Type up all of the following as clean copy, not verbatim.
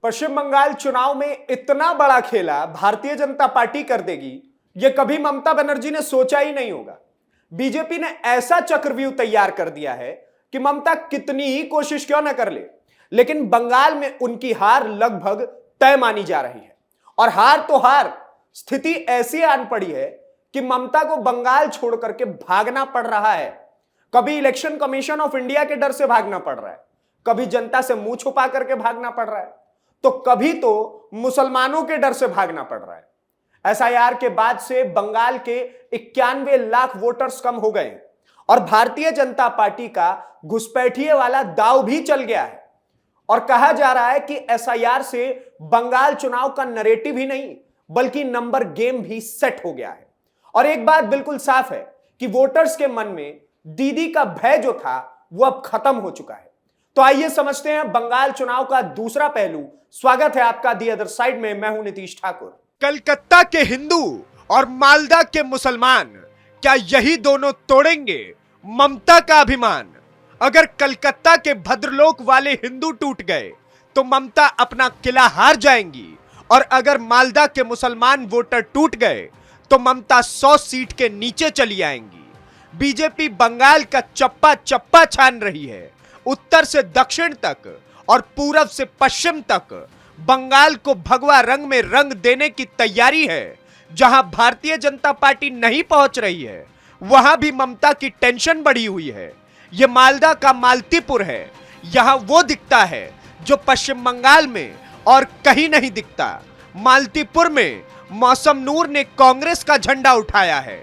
पश्चिम बंगाल चुनाव में इतना बड़ा खेला भारतीय जनता पार्टी कर देगी, यह कभी ममता बनर्जी ने सोचा ही नहीं होगा। बीजेपी ने ऐसा चक्रव्यूह तैयार कर दिया है कि ममता कितनी ही कोशिश क्यों न कर ले, लेकिन बंगाल में उनकी हार लगभग तय मानी जा रही है। और हार तो हार, स्थिति ऐसी आन पड़ी है कि ममता को बंगाल छोड़ करके भागना पड़ रहा है। कभी इलेक्शन कमीशन ऑफ इंडिया के डर से भागना पड़ रहा है, कभी जनता से मुंह छुपा करके भागना पड़ रहा है, तो कभी तो मुसलमानों के डर से भागना पड़ रहा है। एसआईआर के बाद से बंगाल के 91 लाख वोटर्स कम हो गए और भारतीय जनता पार्टी का घुसपैठिए वाला दांव भी चल गया है। और कहा जा रहा है कि एसआईआर से बंगाल चुनाव का नरेटिव ही नहीं बल्कि नंबर गेम भी सेट हो गया है। और एक बात बिल्कुल साफ है कि वोटर्स के मन में दीदी का भय जो था वो अब खत्म हो चुका है। तो आइए समझते हैं बंगाल चुनाव का दूसरा पहलू। स्वागत है आपका दी अदर साइड में, मैं हूं नीतीश ठाकुर। कलकत्ता के हिंदू और मालदा के मुसलमान, क्या यही दोनों तोड़ेंगे ममता का अभिमान? अगर कलकत्ता के भद्रलोक वाले हिंदू टूट गए तो ममता अपना किला हार जाएंगी, और अगर मालदा के मुसलमान वोटर टूट गए तो ममता 100 सीट के नीचे चली आएंगी। बीजेपी बंगाल का चप्पा चप्पा छान रही है। उत्तर से दक्षिण तक और पूरब से पश्चिम तक बंगाल को भगवा रंग में रंग देने की तैयारी है। जहां भारतीय जनता पार्टी नहीं पहुंच रही है वहां भी ममता की टेंशन बढ़ी हुई है। यह मालदा का मालतीपुर है। यहां वो दिखता है जो पश्चिम बंगाल में और कहीं नहीं दिखता। मालतीपुर में मौसम नूर ने कांग्रेस का झंडा उठाया है।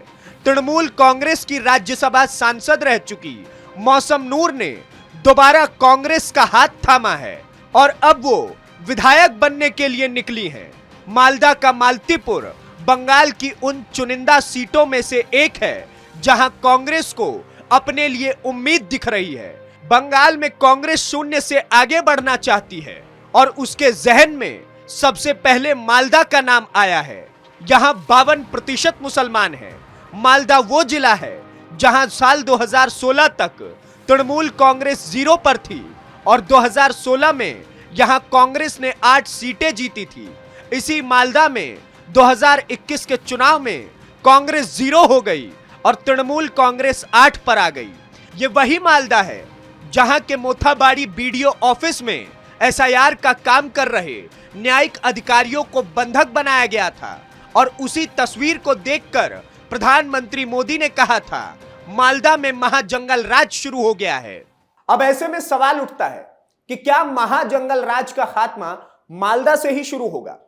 तृणमूल कांग्रेस की राज्यसभा सांसद रह चुकी मौसम नूर ने दोबारा कांग्रेस का हाथ थामा है और अब वो विधायक बनने के लिए निकली हैं। मालदा का मालतीपुर बंगाल की उन चुनिंदा सीटों में से एक है जहां कांग्रेस को अपने लिए उम्मीद दिख रही है। बंगाल में कांग्रेस शून्य से आगे बढ़ना चाहती है और उसके जहन में सबसे पहले मालदा का नाम आया है। यहां 52% मुसलमान हैं। मालदा वो जिला है जहां साल 2016 तक तृणमूल कांग्रेस 0 पर थी और 2016 में यहां कांग्रेस ने 8 सीटें जीती थी। इसी मालदा में 2021 के चुनाव में कांग्रेस 0 हो गई और तृणमूल कांग्रेस 8 पर आ गई। ये वही मालदा है जहां के मोथाबाड़ी बीडीओ ऑफिस में एसआईआर का काम कर रहे न्यायिक अधिकारियों को बंधक बनाया गया था और उसी तस्वीर को देखकर प्रधानमंत्री मोदी ने कहा था मालदा में महाजंगल राज शुरू हो गया है। अब ऐसे में सवाल उठता है कि क्या महाजंगल राज का खात्मा मालदा से ही शुरू होगा?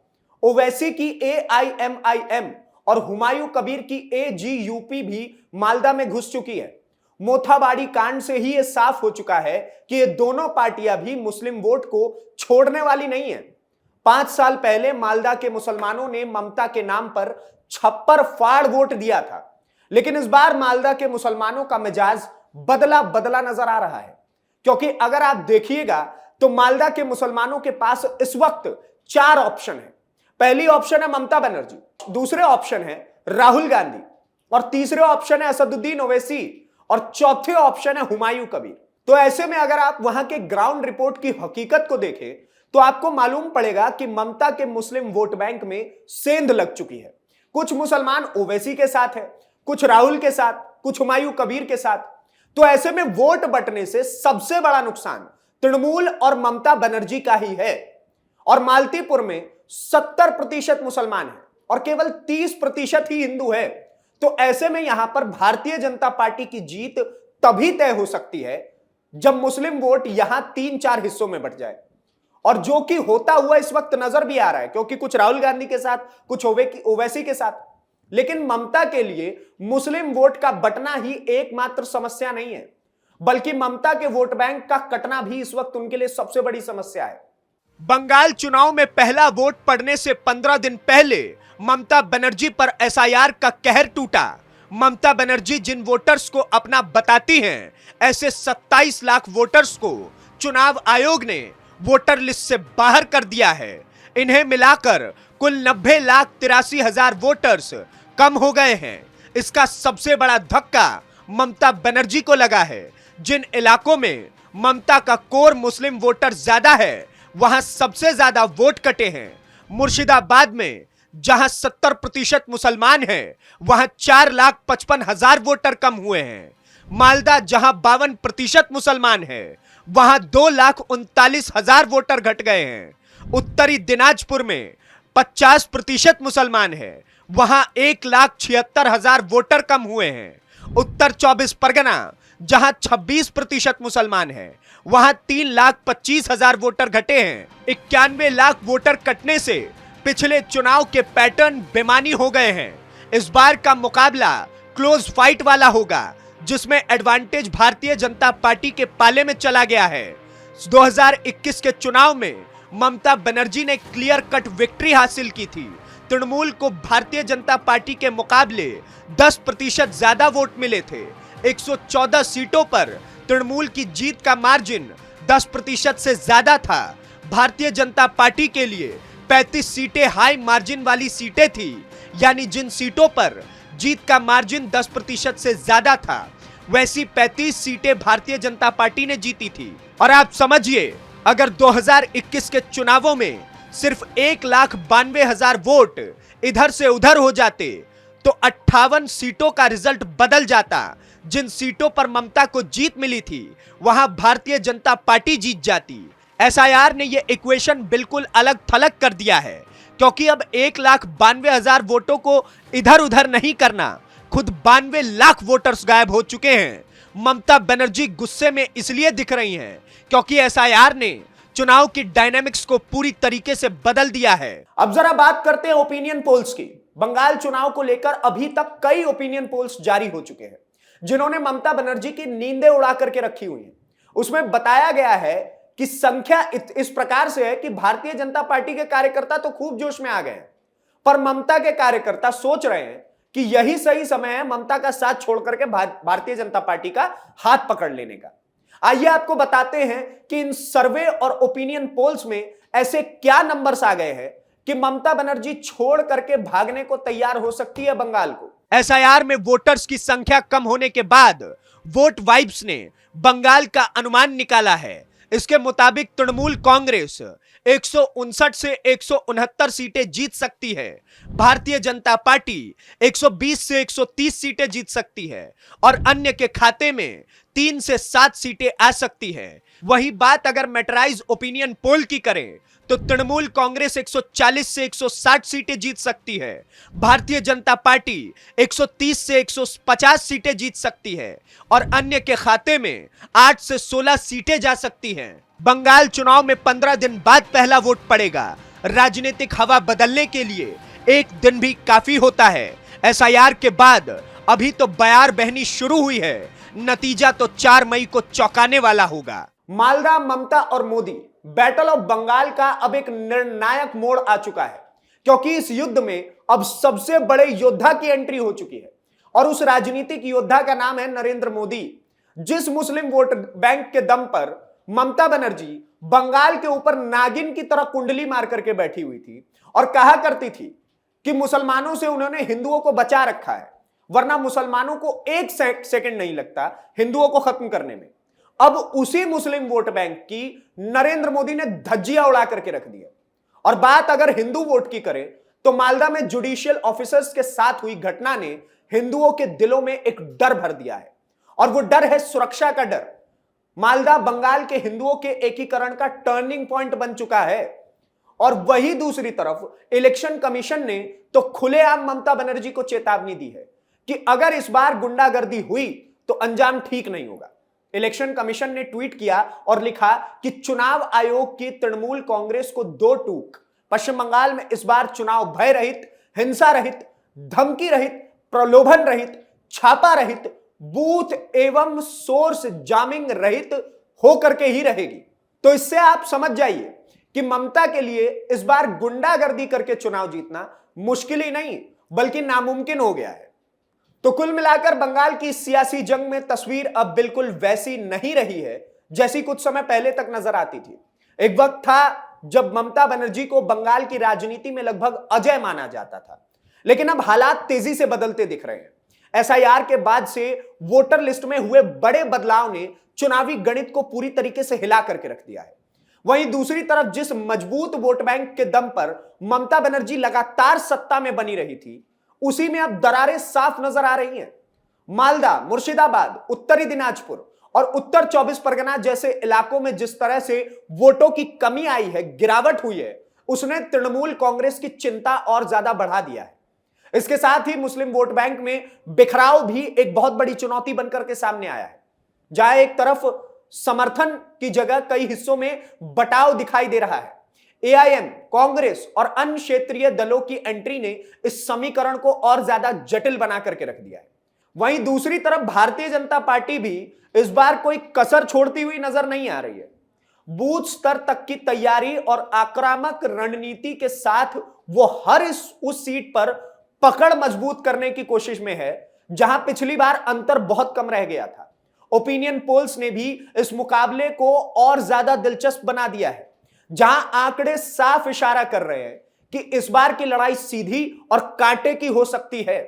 ओवैसी की एआईएमआईएम और हुमायूं कबीर की एजीयूपी भी मालदा में घुस चुकी है। मोथाबाड़ी कांड से ही यह साफ हो चुका है कि ये दोनों पार्टियां भी मुस्लिम वोट को छोड़ने वाली नहीं है। 5 साल पहले मालदा के मुसलमानों ने ममता के नाम पर छप्पर फाड़ वोट दिया था, लेकिन इस बार मालदा के मुसलमानों का मिजाज बदला बदला नजर आ रहा है। क्योंकि अगर आप देखिएगा तो मालदा के मुसलमानों के पास इस वक्त 4 ऑप्शन है। पहली ऑप्शन है ममता बनर्जी, दूसरे ऑप्शन है राहुल गांधी, और तीसरे ऑप्शन है असदुद्दीन ओवैसी, और चौथे ऑप्शन है हुमायूं कबीर। तो ऐसे में अगर आप वहां के ग्राउंड रिपोर्ट की हकीकत को देखें तो आपको मालूम पड़ेगा कि ममता के मुस्लिम वोट बैंक में सेंध लग चुकी है। कुछ मुसलमान ओवैसी के साथ है, कुछ राहुल के साथ, कुछ हुमायूं कबीर के साथ। तो ऐसे में वोट बंटने से सबसे बड़ा नुकसान तृणमूल और ममता बनर्जी का ही है। और मालतीपुर में 70% मुसलमान है और केवल 30% ही हिंदू है। तो ऐसे में यहां पर भारतीय जनता पार्टी की जीत तभी तय हो सकती है जब मुस्लिम वोट यहां 3-4 हिस्सों में बंट जाए, और जो कि होता हुआ इस वक्त नजर भी आ रहा है, क्योंकि कुछ राहुल गांधी के साथ, कुछ ओवैसी के साथ। लेकिन ममता के लिए मुस्लिम वोट का बटना ही एकमात्र समस्या नहीं है, बल्कि ममता के वोट बैंक का कटना भी इस वक्त उनके लिए सबसे बड़ी समस्या है। बंगाल चुनाव में पहला वोट पड़ने से 15 दिन पहले ममता बनर्जी पर एसआईआर का कहर टूटा। ममता बनर्जी जिन वोटर्स को अपना बताती हैं, ऐसे 27 लाख वोटर्स को चुनाव आयोग ने वोटर लिस्ट से बाहर कर दिया है। इन्हें मिलाकर कुल 90,83,000 वोटर्स कम हो गए हैं। इसका सबसे बड़ा धक्का ममता बनर्जी को लगा है। जिन इलाकों में ममता का कोर मुस्लिम वोटर ज्यादा है वहां सबसे ज्यादा वोट कटे हैं। मुर्शिदाबाद में जहां 70% मुसलमान हैं, वहां 4,55,000 वोटर कम हुए हैं। मालदा जहां 52% मुसलमान है, वहां 2,39,000 वोटर घट गए हैं। उत्तरी दिनाजपुर में 50% मुसलमान है, वहां 1,76,000 वोटर कम हुए हैं। उत्तर 24 परगना जहां 26% मुसलमान है, वहां 3,25,000 वोटर घटे हैं। 91 लाख वोटर कटने से पिछले चुनाव के पैटर्न बेमानी हो गए हैं। इस बार का मुकाबला क्लोज फाइट वाला होगा, जिसमें एडवांटेज भारतीय जनता पार्टी के पाले में चला गया है। 2021 के चुनाव में ममता बनर्जी ने क्लियर कट विक्ट्री हासिल की थी। तृणमूल को भारतीय जनता पार्टी के मुकाबले 10% ज्यादा वोट मिले थे। 114 सीटों पर तृणमूल की जीत का मार्जिन 10% से ज्यादा था। भारतीय जनता पार्टी के लिए 35 सीटें हाई मार्जिन वाली सीटें थी, यानी जिन सीटों पर जीत का मार्जिन 10% से ज्यादा था, वैसी 35 सीटें भारतीय जनता पार्टी ने जीती थी। और आप समझिए, अगर 2021 के चुनावों में सिर्फ 1,92,000 वोट इधर से उधर हो जाते तो 58 सीटों का रिजल्ट बदल जाता। जिन सीटों पर ममता को जीत मिली थी, वहां भारतीय जनता पार्टी जीत जाती। एसआईआर ने यह इक्वेशन बिल्कुल अलग थलग कर दिया है, क्योंकि अब 1,92,000 वोटों को इधर उधर नहीं करना, खुद 92 लाख वोटर्स गायब हो चुके हैं। ममता बनर्जी गुस्से में इसलिए दिख रही हैं क्योंकि एसआईआर ने चुनाव की डायनामिक्स को पूरी तरीके से बदल दिया है। अब जरा बात करते हैं ओपिनियन पोल्स की। बंगाल चुनाव को लेकर अभी तक कई ओपिनियन पोल्स जारी हो चुके हैं, जिन्होंने ममता बनर्जी की नींदें उड़ा करके रखी हुई हैं। उसमें बताया गया है कि संख्या इस प्रकार से है कि भारतीय जनता पार्टी के कार्यकर्ता तो खूब जोश में आ गए हैं, पर ममता के कार्यकर्ता सोच रहे हैं कि यही सही समय है ममता का साथ छोड़ करके भारतीय जनता पार्टी का हाथ पकड़ लेने का। आइए आपको बताते हैं कि इन सर्वे और ओपिनियन पोल्स में ऐसे क्या नंबर्स आ गए हैं कि ममता बनर्जी छोड़ करके भागने को तैयार हो सकती है बंगाल को। एसआईआर में वोटर्स की संख्या कम होने के बाद वोट वाइब्स ने बंगाल का अनुमान निकाला है। इसके मुताबिक तृणमूल कांग्रेस 159 से 169 सीटें जीत सकती है, भारतीय जनता पार्टी 120 से 130 सीटें जीत सकती है और अन्य के खाते में 3 से 7 सीटें आ सकती है। वही बात अगर मैटराइज ओपिनियन पोल की करें तो तृणमूल कांग्रेस 140 से 160 सीटें जीत सकती है, भारतीय जनता पार्टी 130 से 150 सीटें जीत सकती है और अन्य के खाते में 8 से 16 सीटें जा सकती हैं। बंगाल चुनाव में 15 दिन बाद पहला वोट पड़ेगा। राजनीतिक हवा बदलने के लिए एक दिन भी काफी होता है। एसआईआर के बाद अभी तो बयार बहनी शुरू हुई है, नतीजा तो 4 मई को चौंकाने वाला होगा। मालदा, ममता और मोदी बैटल ऑफ बंगाल का अब एक निर्णायक मोड़ आ चुका है, क्योंकि इस युद्ध में अब सबसे बड़े योद्धा की एंट्री हो चुकी है और उस राजनीतिक योद्धा का नाम है नरेंद्र मोदी। जिस मुस्लिम वोट बैंक के दम पर ममता बनर्जी बंगाल के ऊपर नागिन की तरह कुंडली मार करके बैठी हुई थी और कहा करती थी कि मुसलमानों से उन्होंने हिंदुओं को बचा रखा है, वरना मुसलमानों को एक सेकंड नहीं लगता हिंदुओं को खत्म करने में। अब उसी मुस्लिम वोट बैंक की नरेंद्र मोदी ने धज्जियां उड़ा करके रख दी है। और बात अगर हिंदू वोट की करें तो मालदा में जुडिशियल ऑफिसर्स के साथ हुई घटना ने हिंदुओं के दिलों में एक डर भर दिया है और वो डर है सुरक्षा का डर। मालदा बंगाल के हिंदुओं के एकीकरण का टर्निंग पॉइंट बन चुका है और वही दूसरी तरफ इलेक्शन कमीशन ने तो खुलेआम ममता बनर्जी को चेतावनी दी है कि अगर इस बार गुंडागर्दी हुई तो अंजाम ठीक नहीं होगा। इलेक्शन कमीशन ने ट्वीट किया और लिखा कि चुनाव आयोग की तृणमूल कांग्रेस को 2 टूक। पश्चिम बंगाल में इस बार चुनाव भय रहित, हिंसा रहित, धमकी रहित, प्रलोभन रहित, छापा रहित, बूथ एवं सोर्स जामिंग रहित होकर के ही रहेगी। तो इससे आप समझ जाइए कि ममता के लिए इस बार गुंडागर्दी करके चुनाव जीतना मुश्किल ही नहीं बल्कि नामुमकिन हो गया है। तो कुल मिलाकर बंगाल की सियासी जंग में तस्वीर अब बिल्कुल वैसी नहीं रही है जैसी कुछ समय पहले तक नजर आती थी। एक वक्त था जब ममता बनर्जी को बंगाल की राजनीति में लगभग अजय माना जाता था, लेकिन अब हालात तेजी से बदलते दिख रहे हैं। एसआईआर के बाद से वोटर लिस्ट में हुए बड़े बदलाव ने चुनावी गणित को पूरी तरीके से हिला करके रख दिया है। वहीं दूसरी तरफ जिस मजबूत वोट बैंक के दम पर ममता बनर्जी लगातार सत्ता में बनी रही थी, उसी में अब दरारें साफ नजर आ रही हैं। मालदा, मुर्शिदाबाद, उत्तरी दिनाजपुर और उत्तर 24 परगना जैसे इलाकों में जिस तरह से वोटों की कमी आई है, गिरावट हुई है, उसने तृणमूल कांग्रेस की चिंता और ज्यादा बढ़ा दिया है। इसके साथ ही मुस्लिम वोट बैंक में बिखराव भी एक बहुत बड़ी चुनौती बनकर के सामने आया है, जहां एक तरफ समर्थन की जगह कई हिस्सों में बटाव दिखाई दे रहा है। एआईएम, कांग्रेस और अन्य क्षेत्रीय दलों की एंट्री ने इस समीकरण को और ज्यादा जटिल बना करके रख दिया है। वहीं दूसरी तरफ भारतीय जनता पार्टी भी इस बार कोई कसर छोड़ती हुई नजर नहीं आ रही है। बूथ स्तर तक की तैयारी और आक्रामक रणनीति के साथ वो हर उस सीट पर पकड़ मजबूत करने की कोशिश में है जहां पिछली बार अंतर बहुत कम रह गया था। ओपिनियन पोल्स ने भी इस मुकाबले को और ज्यादा दिलचस्प बना दिया है, जहां आंकड़े साफ इशारा कर रहे हैं कि इस बार की लड़ाई सीधी और कांटे की हो सकती है।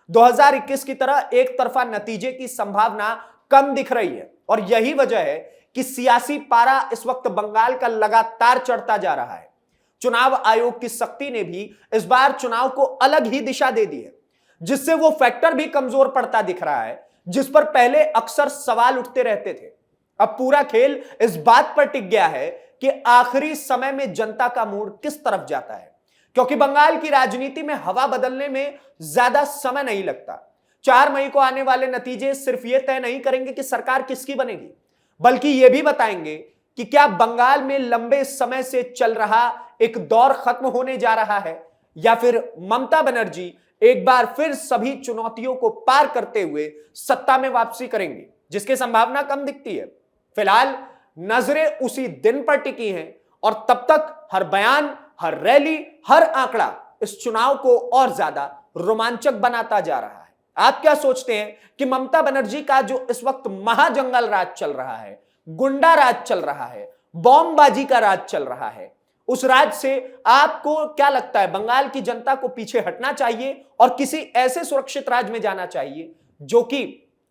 2021 की तरह एक तरफा नतीजे की संभावना कम दिख रही है और यही वजह है कि सियासी पारा इस वक्त बंगाल का लगातार चढ़ता जा रहा है। चुनाव आयोग की सख्ती ने भी इस बार चुनाव को अलग ही दिशा दे दी है, जिससे वो फैक्टर भी कमजोर पड़ता दिख रहा है जिस पर पहले अक्सर सवाल उठते रहते थे। अब पूरा खेल इस बात पर टिक गया है कि आखिरी समय में जनता का मूड किस तरफ जाता है, क्योंकि बंगाल की राजनीति में हवा बदलने में ज्यादा समय नहीं लगता। 4 मई को आने वाले नतीजे सिर्फ यह तय नहीं करेंगे कि सरकार किसकी बनेगी, बल्कि यह भी बताएंगे कि क्या बंगाल में लंबे समय से चल रहा एक दौर खत्म होने जा रहा है या फिर ममता बनर्जी एक बार फिर सभी चुनौतियों को पार करते हुए सत्ता में वापसी करेंगे, जिसकी संभावना कम दिखती है। फिलहाल नजरें उसी दिन पर टिकी हैं और तब तक हर बयान, हर रैली, हर आंकड़ा इस चुनाव को और ज्यादा रोमांचक बनाता जा रहा है। आप क्या सोचते हैं कि ममता बनर्जी का जो इस वक्त महाजंगल राज चल रहा है, गुंडा राज चल रहा है, बॉम्बबाजी का राज चल रहा है, उस राज से आपको क्या लगता है? बंगाल की जनता को पीछे हटना चाहिए और किसी ऐसे सुरक्षित राज्य में जाना चाहिए जो कि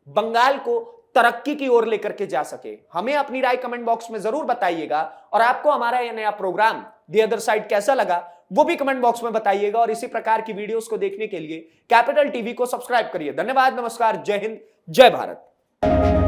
बंगाल को तरक्की की ओर लेकर के जा सके? हमें अपनी राय कमेंट बॉक्स में जरूर बताइएगा और आपको हमारा यह नया प्रोग्राम द अदर साइड कैसा लगा वो भी कमेंट बॉक्स में बताइएगा। और इसी प्रकार की वीडियोस को देखने के लिए कैपिटल टीवी को सब्सक्राइब करिए। धन्यवाद, नमस्कार, जय हिंद, जय भारत।